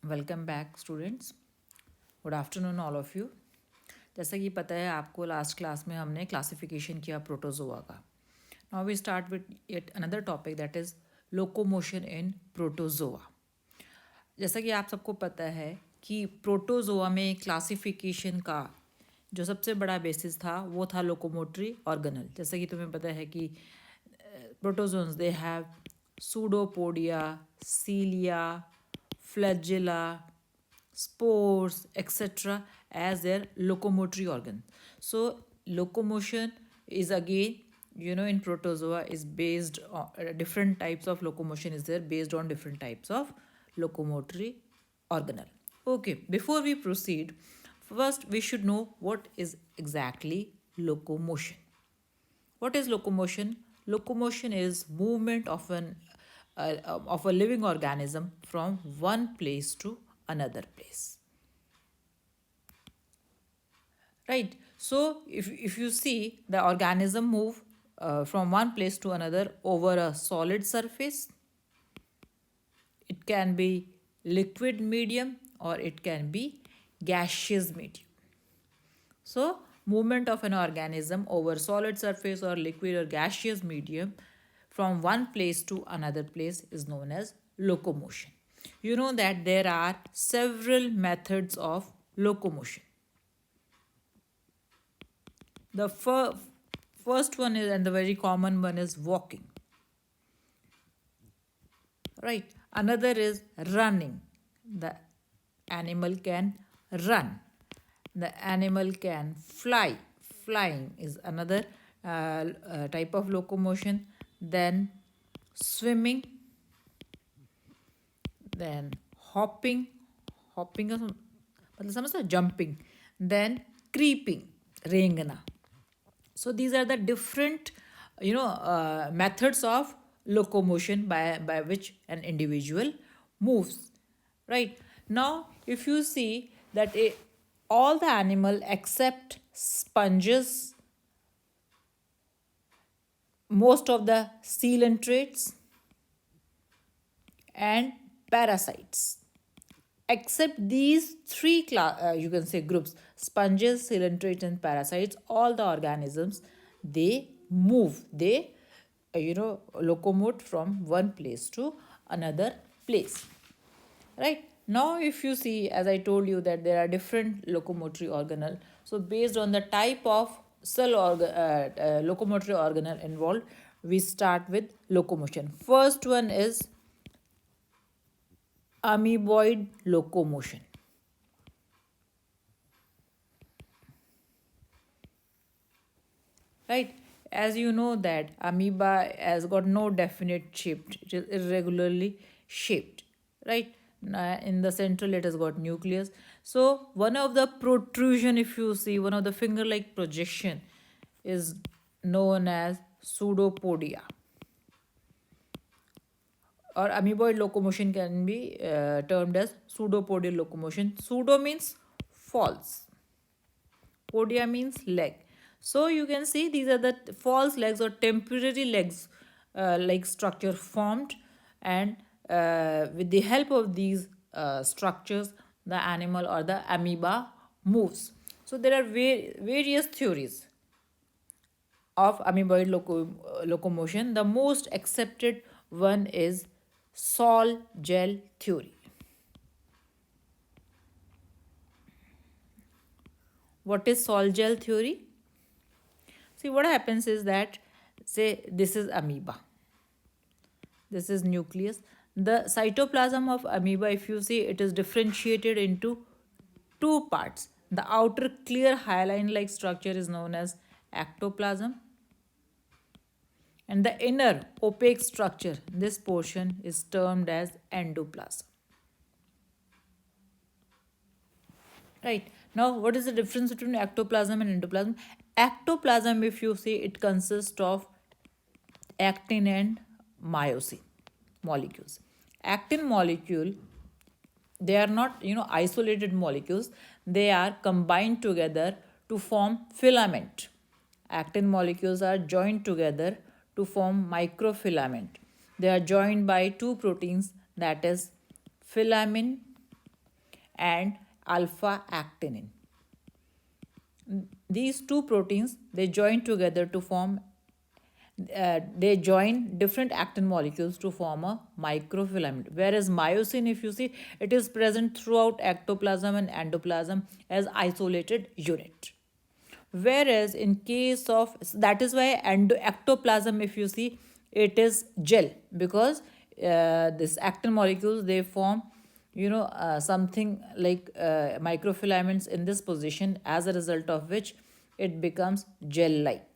Welcome back students. Good afternoon all of you. जैसा कि पता है आपको, लास्ट क्लास में हमने क्लासिफिकेशन किया प्रोटोजोआ का। Now we start with it another topic that is locomotion in protozoa. जैसा कि आप सबको पता है कि प्रोटोजोआ में क्लासिफिकेशन का जो सबसे बड़ा बेसिस था वो था लोकोमोटरी ऑर्गेनल। जैसा कि तुम्हें पता है कि protozoans they have pseudopodia, cilia, flagella, spores, etc. as their locomotory organ. So locomotion is again, in protozoa is based on different types of locomotion is there based on different types of locomotory organelle. Okay, before we proceed, first we should know what is exactly locomotion. What is locomotion? Locomotion is movement of a living organism from one place to another place. Right. So if you see the organism move from one place to another over a solid surface, it can be liquid medium or it can be gaseous medium. So, movement of an organism over solid surface or liquid or gaseous medium from one place to another place is known as locomotion. You know that there are several methods of locomotion. The first one is, and the very common one, is walking. Right. Another is running. The animal can run. The animal can fly. Flying is another type of locomotion. Then swimming. Then hopping. Hopping का मतलब समझते हो, jumping. Then creeping, रेंगना. So these are the different, methods of locomotion by which an individual moves. Right. Now, if you see that all the animal except sponges, most of the coelentrates and parasites, except these three you can say groups, sponges, coelentrates and parasites, all the organisms, they move, they locomote from one place to another place. Right. Now if you see, as I told you, that there are different locomotory organelle. So based on the type of locomotory organelle involved, we start with locomotion. First one is amoeboid locomotion. Right. As you know that amoeba has got no definite shape. It is irregularly shaped. Right. In the central it has got nucleus. So one of the protrusion, if you see, one of the finger-like projection is known as pseudopodia. Or amoeboid locomotion can be termed as pseudopodial locomotion. Pseudo means false. Podia means leg. So you can see these are the false legs or temporary legs like structure formed, and with the help of these structures the animal or the amoeba moves. So there are various theories of amoeboid locomotion. The most accepted one is Sol gel theory. What is Sol gel theory? See, what happens is that, say this is amoeba, this is nucleus. The cytoplasm of amoeba, if you see, it is differentiated into two parts. The outer clear hyaline like structure is known as ectoplasm, and the inner opaque structure, this portion, is termed as endoplasm. Right. Now, what is the difference between ectoplasm and endoplasm? Ectoplasm, if you see, it consists of actin and myosin molecules. Actin molecule, they are not isolated molecules, they are combined together to form filament. Actin molecules are joined together to form microfilament. They are joined by two proteins, that is filamin and alpha actinin. These two proteins, they join together to form they join different actin molecules to form a microfilament. Whereas myosin, if you see, it is present throughout ectoplasm and endoplasm as isolated unit. Whereas in case of, that is why ectoplasm, if you see, it is gel, because this actin molecules, they form something like microfilaments in this position, as a result of which it becomes gel like.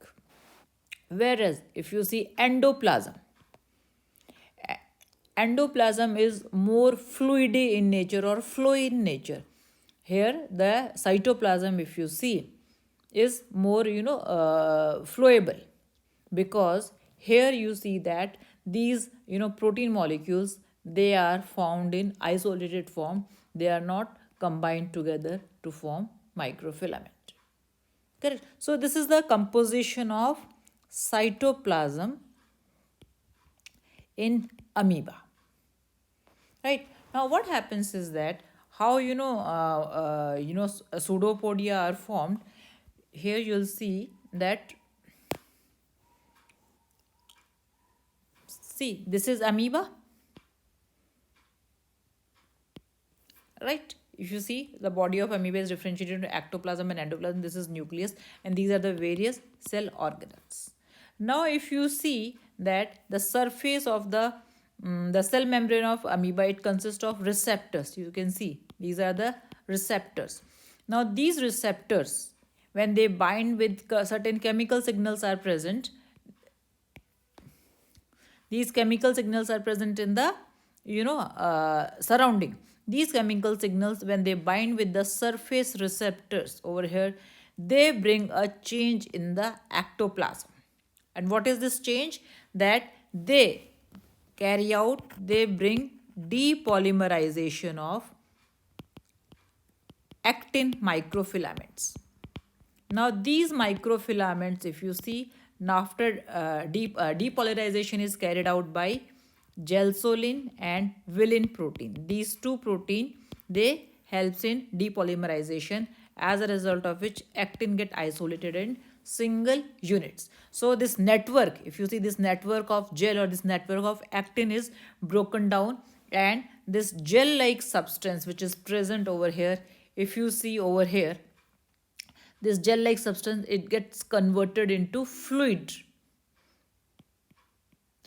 Whereas if you see endoplasm, endoplasm is more fluidy in nature or flowy in nature. Here the cytoplasm, if you see, is more flowable, because here you see that these protein molecules, they are found in isolated form, they are not combined together to form microfilament. Correct. So this is the composition of cytoplasm in amoeba. Right. Now what happens is that how pseudopodia are formed. Here you'll see that, see, this is amoeba, right? If you see, the body of amoeba is differentiated into ectoplasm and endoplasm. This is nucleus, and these are the various cell organelles. Now if you see that the surface of the cell membrane of amoeba, it consists of receptors. You can see these are the receptors. Now these receptors, when they bind with certain chemical signals are present, these chemical signals are present in the surrounding. These chemical signals, when they bind with the surface receptors over here, they bring a change in the ectoplasm. And what is this change? That they bring depolymerization of actin microfilaments. Now these microfilaments, if you see, now after depolarization is carried out by gelsolin and vilin protein. These two protein, they helps in depolymerization, as a result of which actin get isolated in single units. So this network, if you see, this network of gel or this network of actin is broken down, and this gel like substance which is present over here, if you see over here, this gel like substance, it gets converted into fluid,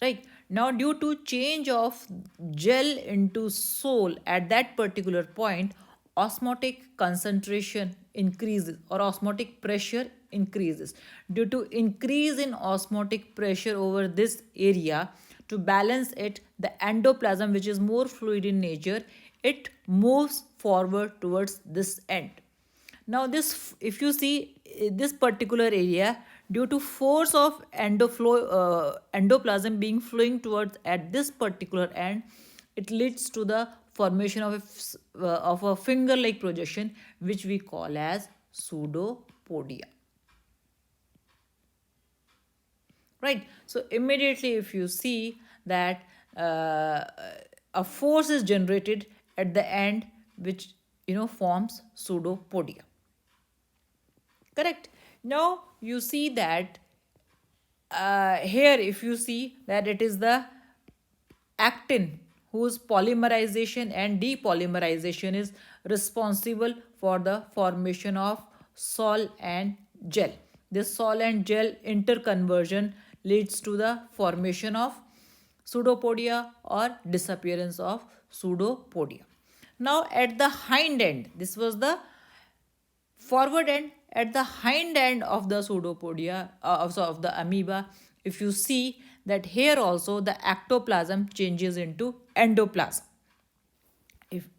right? Now due to change of gel into sol at that particular point, osmotic concentration increases or osmotic pressure increases. Due to increase in osmotic pressure over this area, to balance it, the endoplasm, which is more fluid in nature, it moves forward towards this end. Now this, if you see, this particular area, due to force of endoplasm being flowing towards at this particular end, it leads to the formation of a finger like projection, which we call as pseudopodia. Right. So immediately if you see that a force is generated at the end, which forms pseudopodia. Correct. Now you see that here, if you see that it is the actin whose polymerization and depolymerization is responsible for the formation of sol and gel. This sol and gel interconversion leads to the formation of pseudopodia or disappearance of pseudopodia. Now at the hind end, this was the forward end. At the hind end of the pseudopodia, of the amoeba, if you see that here also the ectoplasm changes into endoplasm. If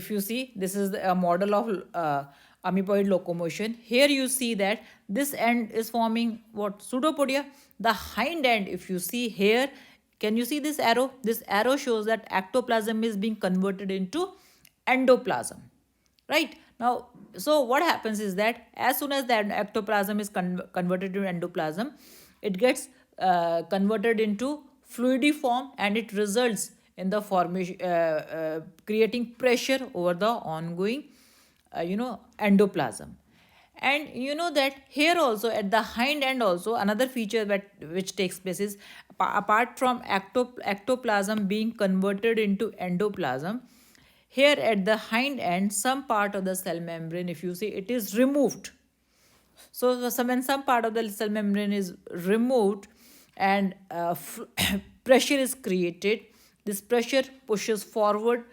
you see, this is a model of amoeboid locomotion. Here you see that this end is forming what? Pseudopodia. The hind end, if you see here, can you see this arrow? This arrow shows that ectoplasm is being converted into endoplasm. Right. Now, so what happens is that as soon as the ectoplasm is converted to endoplasm, it gets converted into fluidiform, and it results in the formation, creating pressure over the ongoing, endoplasm. And you know that here also at the hind end also another feature that which takes place is, apart from ectoplasm being converted into endoplasm, here at the hind end some part of the cell membrane, if you see, it is removed. So when some part of the cell membrane is removed and pressure is created, this pressure pushes forward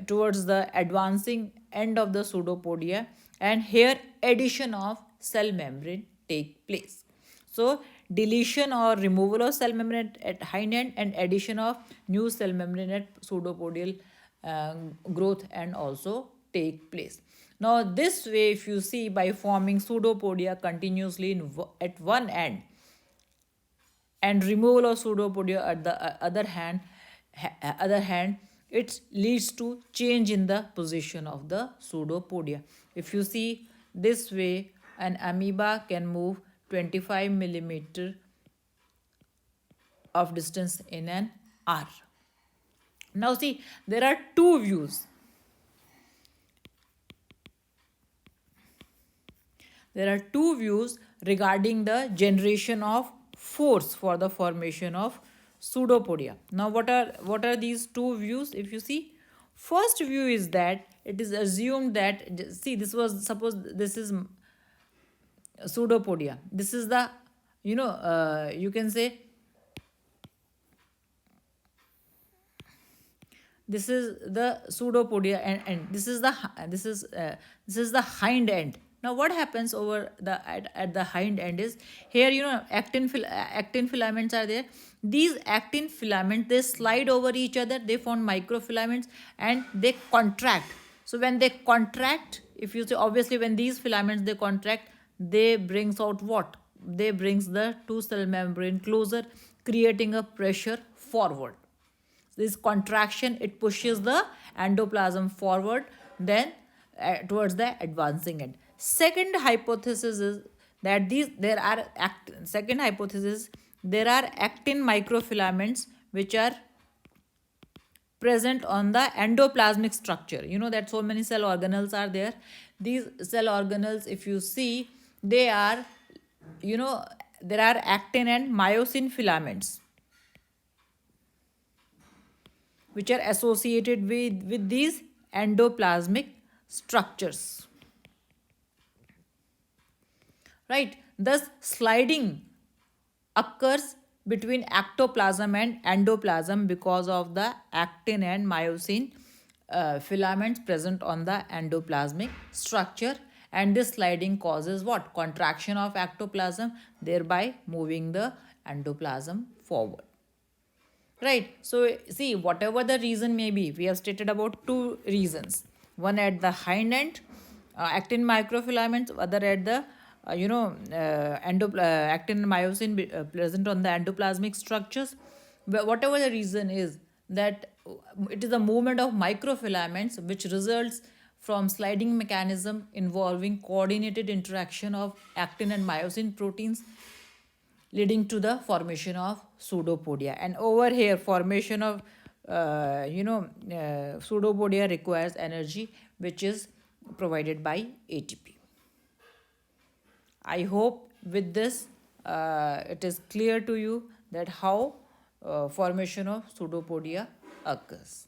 towards the advancing end of the pseudopodia, and here addition of cell membrane take place. So deletion or removal of cell membrane at hind end and addition of new cell membrane at pseudopodial growth and also take place. Now this way, if you see, by forming pseudopodia continuously at one end and removal of pseudopodia at the other hand, it leads to change in the position of the pseudopodia. If you see this way, an amoeba can move 25 millimeter of distance in an hour. Now see, there are two views. There are two views regarding the generation of force for the formation of pseudopodia. Now what are these two views? If you see, first view is that it is assumed that, see, this was, suppose this is pseudopodia, this is the, you can say, this is the pseudopodia, and this is the hind end. Now what happens over the at the hind end is, here, actin filaments are there. These actin filaments, they slide over each other, they form microfilaments and they contract. So when they contract, if you see, obviously when these filaments they contract, they brings out what? They brings the two cell membrane closer, creating a pressure forward. This contraction, it pushes the endoplasm forward, then towards the advancing end. Second hypothesis is that there are actin microfilaments which are present on the endoplasmic structure. You know that so many cell organelles are there. These cell organelles, if you see, they are, there are actin and myosin filaments which are associated with these endoplasmic structures. Right? Thus, sliding occurs between ectoplasm and endoplasm because of the actin and myosin filaments present on the endoplasmic structure, and this sliding causes what? Contraction of ectoplasm, thereby moving the endoplasm forward. Right. So see, whatever the reason may be, we have stated about two reasons. One at the hind end, actin microfilaments; other at the actin and myosin present on the endoplasmic structures. But whatever the reason is, that it is a movement of microfilaments which results from sliding mechanism involving coordinated interaction of actin and myosin proteins, leading to the formation of pseudopodia. And over here, formation of pseudopodia requires energy which is provided by ATP. I hope with this it is clear to you that how formation of pseudopodia occurs.